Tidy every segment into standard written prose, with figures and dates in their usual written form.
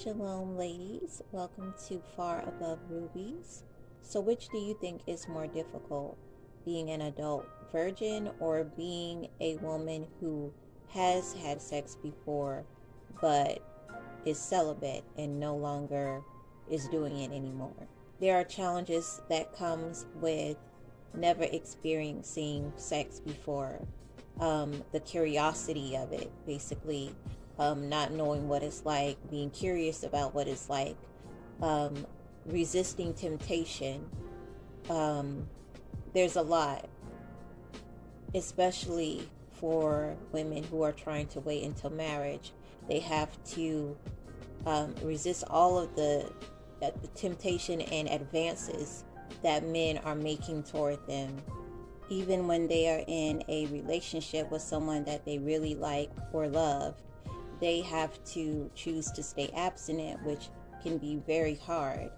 Shalom, ladies. Welcome to Far Above Rubies. So, which do you think is more difficult, being an adult virgin or being a woman who has had sex before but is celibate and no longer is doing it anymore? There are challenges that comes with never experiencing sex before. The curiosity of it, basically. Not knowing what it's like, being curious about what it's like, resisting temptation. There's a lot, especially for women who are trying to wait until marriage. They have to resist all of the temptation and advances that men are making toward them. Even when they are in a relationship with someone that they really like or love, they have to choose to stay abstinent, which can be very hard.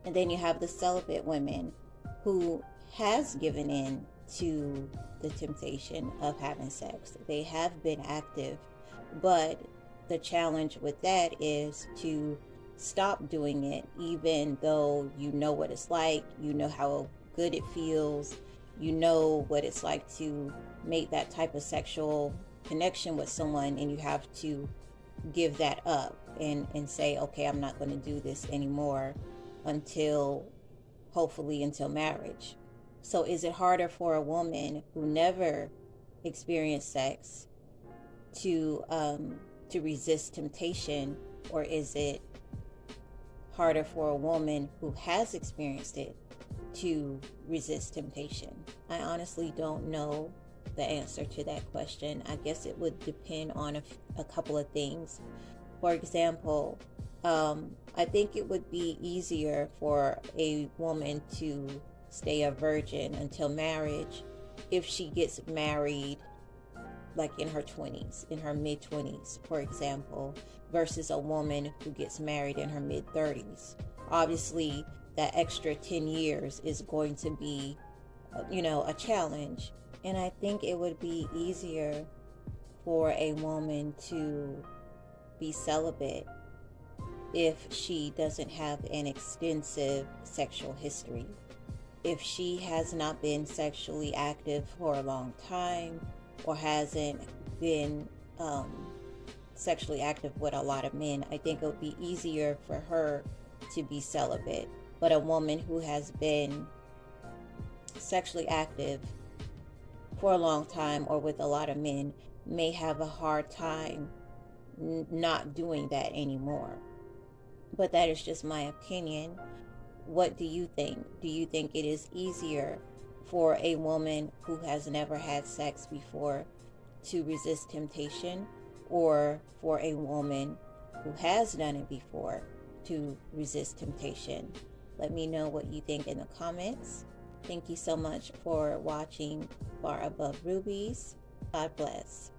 And then you have the celibate women who has given in to the temptation of having sex. They have been active, but the challenge with that is to stop doing it, even though you know what it's like, you know how good it feels, you know what it's like to make that type of sexual connection with someone, and you have to give that up and say, okay, I'm not going to do this anymore hopefully until marriage. So is it harder for a woman who never experienced sex to resist temptation, or is it harder for a woman who has experienced it to resist temptation? I honestly don't know the answer to that question. I guess it would depend on a couple of things. For example, I think it would be easier for a woman to stay a virgin until marriage if she gets married like in her 20s, in her mid 20s, for example, versus a woman who gets married in her mid 30s. Obviously, that extra 10 years is going to be, a challenge. And I think it would be easier for a woman to be celibate if she doesn't have an extensive sexual history. If she has not been sexually active for a long time, or hasn't been sexually active with a lot of men, I think it would be easier for her to be celibate. But a woman who has been sexually active for a long time or with a lot of men may have a hard time not doing that anymore. But that is just my opinion. What do you think? Do you think it is easier for a woman who has never had sex before to resist temptation, or for a woman who has done it before to resist temptation? Let me know what you think in the comments. Thank you so much for watching Far Above Rubies. God bless.